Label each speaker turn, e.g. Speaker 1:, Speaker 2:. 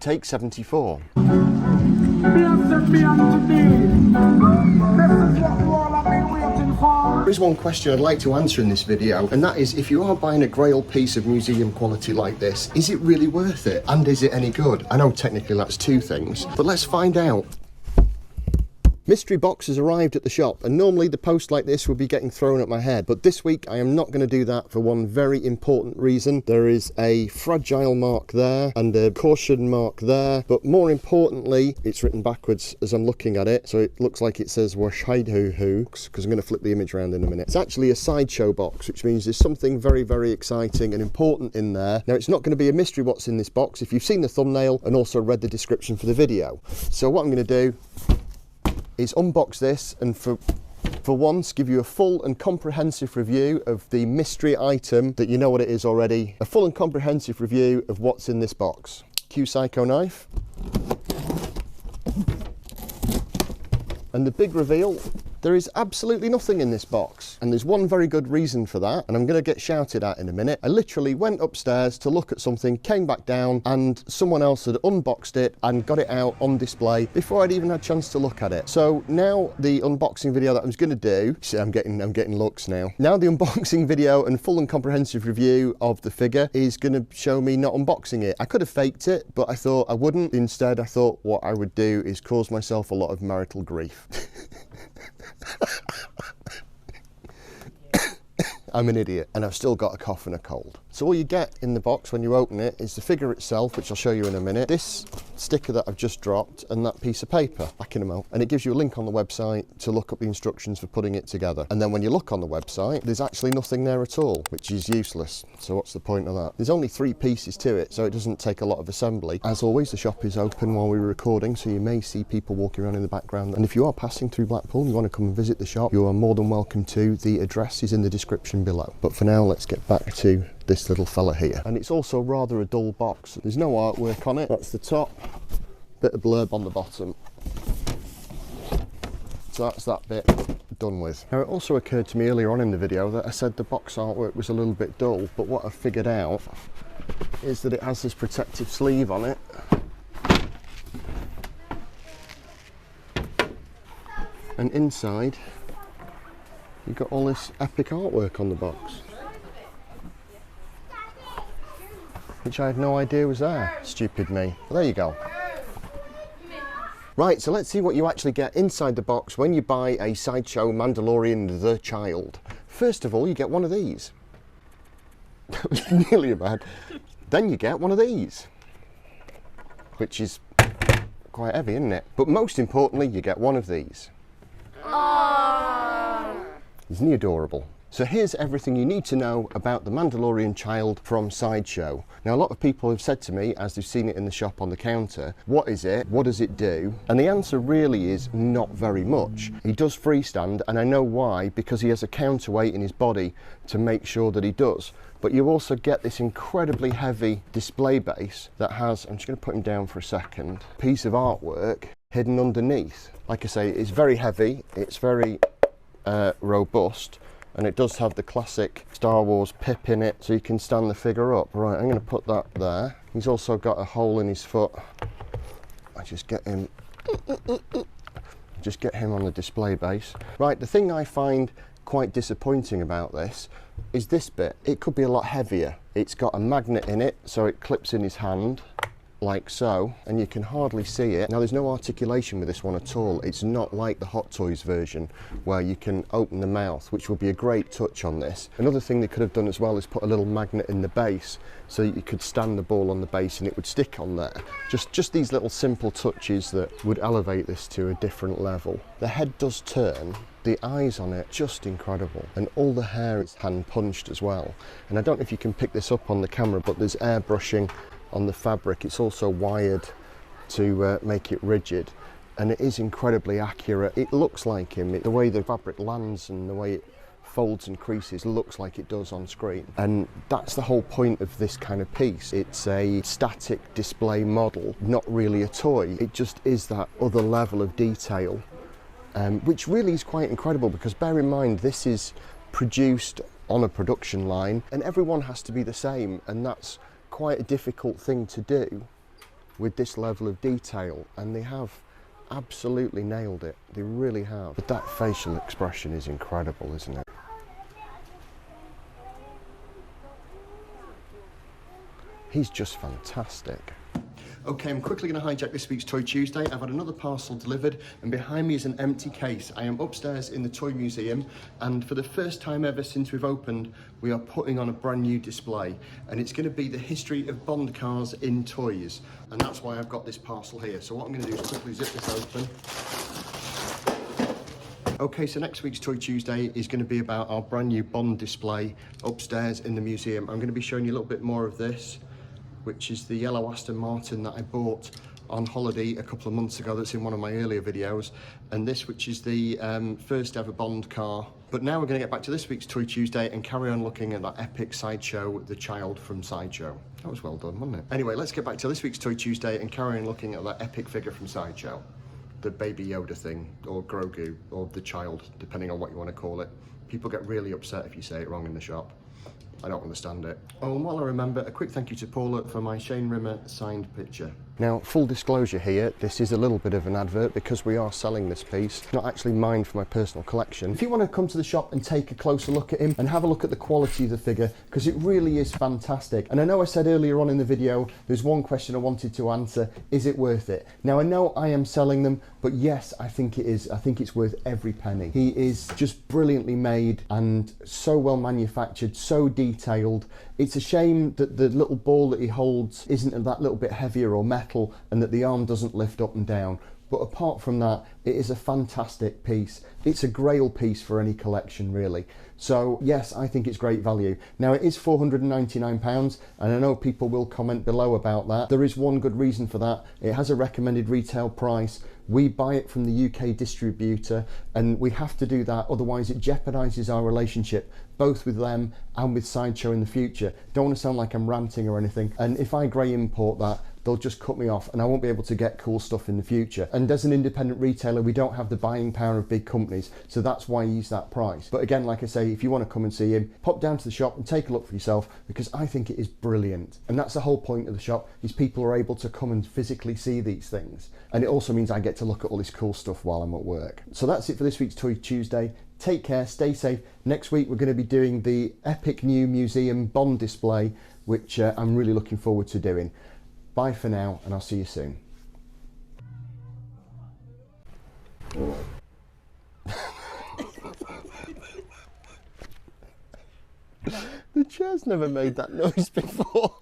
Speaker 1: Take 74. There is one question I'd like to answer in this video, and that is, if you are buying a grail piece of museum quality like this, is it really worth it? And is it any good? I know technically that's two things, but let's find out. Mystery box has arrived at the shop, and normally the post like this would be getting thrown at my head, but this week I am not going to do that for one very important reason. There is a fragile mark there and a caution mark there, but more importantly, it's written backwards as I'm looking at it, so it looks like it says Washaidu, because I'm going to flip the image around in a minute. It's actually a sideshow box, which means there's something very, very exciting and important in there. Now, it's not going to be a mystery what's in this box if you've seen the thumbnail and also read the description for the video. So what I'm going to do is unbox this and for once give you a full and comprehensive review of the mystery item that you know what it is already. A full and comprehensive review of what's in this box. Cue Psycho knife. And the big reveal, there is absolutely nothing in this box. And there's one very good reason for that, and I'm going to get shouted at in a minute. I literally went upstairs to look at something, came back down, and someone else had unboxed it and got it out on display before I'd even had a chance to look at it. So now the unboxing video that I'm going to do, see, I'm getting looks now. Now the unboxing video and full and comprehensive review of the figure is going to show me not unboxing it. I could have faked it, but I thought I wouldn't. Instead, I thought what I would do is cause myself a lot of marital grief. I'm an idiot, and I've still got a cough and a cold. So all you get in the box when you open it is the figure itself, which I'll show you in a minute, this sticker that I've just dropped, and that piece of paper back in a moment. And it gives you a link on the website to look up the instructions for putting it together. And then when you look on the website, there's actually nothing there at all, which is useless. So what's the point of that? There's only 3 pieces to it, so it doesn't take a lot of assembly. As always, the shop is open while we're recording, so you may see people walking around in the background. And if you are passing through Blackpool and you want to come and visit the shop, you are more than welcome to. The address is in the description below. But for now, let's get back to this little fella here. And it's also rather a dull box. There's no artwork on it. That's the top, bit of blurb on the bottom. So that's that bit done with. Now, it also occurred to me earlier on in the video that I said the box artwork was a little bit dull, but what I've figured out is that it has this protective sleeve on it. And inside, you've got all this epic artwork on the box, which I had no idea was there. Stupid me. But there you go. Right, so let's see what you actually get inside the box when you buy a Sideshow Mandalorian the Child. First of all, you get one of these. That was nearly bad. Then you get one of these, which is quite heavy, isn't it? But most importantly, you get one of these. Aww. Isn't he adorable? So here's everything you need to know about the Mandalorian Child from Sideshow. Now, a lot of people have said to me, as they've seen it in the shop on the counter, what is it? What does it do? And the answer really is not very much. He does freestand, and I know why, because he has a counterweight in his body to make sure that he does. But you also get this incredibly heavy display base that has, I'm just going to put him down for a second, piece of artwork hidden underneath. Like I say, it's very heavy, it's very robust, and it does have the classic Star Wars pip in it, so you can stand the figure up. Right, I'm going to put that there. He's also got a hole in his foot. I just get him on the display base. Right, the thing I find quite disappointing about this is this bit. It could be a lot heavier. It's got a magnet in it, so it clips in his hand, like so, and you can hardly see it. Now, there's no articulation with this one at all. It's not like the Hot Toys version where you can open the mouth, which would be a great touch on this. Another thing they could have done as well is put a little magnet in the base so you could stand the ball on the base and it would stick on there. Just these little simple touches that would elevate this to a different level. The head does turn. The eyes on it, just incredible. And all the hair is hand punched as well. And I don't know if you can pick this up on the camera, but there's airbrushing on the fabric. It's also wired to make it rigid, and it is incredibly accurate. It looks like him. The way the fabric lands and the way it folds and creases looks like it does on screen. And that's the whole point of this kind of piece. It's a static display model, not really a toy. It just is that other level of detail, which really is quite incredible, because bear in mind, this is produced on a production line and everyone has to be the same, and that's quite a difficult thing to do. with this level of detail, and they have absolutely nailed it. They really have. But that facial expression is incredible, isn't it? He's just fantastic. Okay, I'm quickly going to hijack this week's Toy Tuesday. I've had another parcel delivered, and behind me is an empty case. I am upstairs in the Toy Museum, and for the first time ever since we've opened, we are putting on a brand new display, and it's going to be the history of Bond cars in toys, and that's why I've got this parcel here. So what I'm going to do is quickly zip this open. Okay, so next week's Toy Tuesday is going to be about our brand new Bond display upstairs in the museum. I'm going to be showing you a little bit more of this, which is the yellow Aston Martin that I bought on holiday a couple of months ago. That's in one of my earlier videos. And this, which is the first ever Bond car. But now we're going to get back to this week's Toy Tuesday and carry on looking at that epic Sideshow, the child from Sideshow. That was well done, wasn't it? Anyway, let's get back to this week's Toy Tuesday and carry on looking at that epic figure from Sideshow. The baby Yoda thing, or grogu, or the child, depending on what you want to call it. People get really upset if you say it wrong in the shop. I don't understand it. Oh, and while I remember, a quick thank you to Paula for my Shane Rimmer signed picture. Now, full disclosure here, this is a little bit of an advert because we are selling this piece, not actually mine for my personal collection. If you want to come to the shop and take a closer look at him and have a look at the quality of the figure, because it really is fantastic. And I know I said earlier on in the video, there's one question I wanted to answer, is it worth it? Now, I know I am selling them, but yes, I think it is. I think it's worth every penny. He is just brilliantly made and so well manufactured, so detailed. It's a shame that the little ball that he holds isn't that little bit heavier or metal, and that the arm doesn't lift up and down. But apart from that, it is a fantastic piece. It's a grail piece for any collection, really. So yes, I think it's great value. Now, it is £499, and I know people will comment below about that. There is one good reason for that. It has a recommended retail price. We buy it from the UK distributor, and we have to do that, otherwise it jeopardises our relationship, both with them and with Sideshow in the future. Don't want to sound like I'm ranting or anything, and if I grey import that, they'll just cut me off and I won't be able to get cool stuff in the future. And as an independent retailer, we don't have the buying power of big companies, so that's why I use that price. But again, like I say, if you want to come and see him, pop down to the shop and take a look for yourself, because I think it is brilliant. And that's the whole point of the shop, is people are able to come and physically see these things. And it also means I get to look at all this cool stuff while I'm at work. So that's it for this week's Toy Tuesday. Take care, stay safe. Next week we're going to be doing the epic new museum Bond display, which I'm really looking forward to doing. Bye for now, and I'll see you soon. The chair's never made that noise before.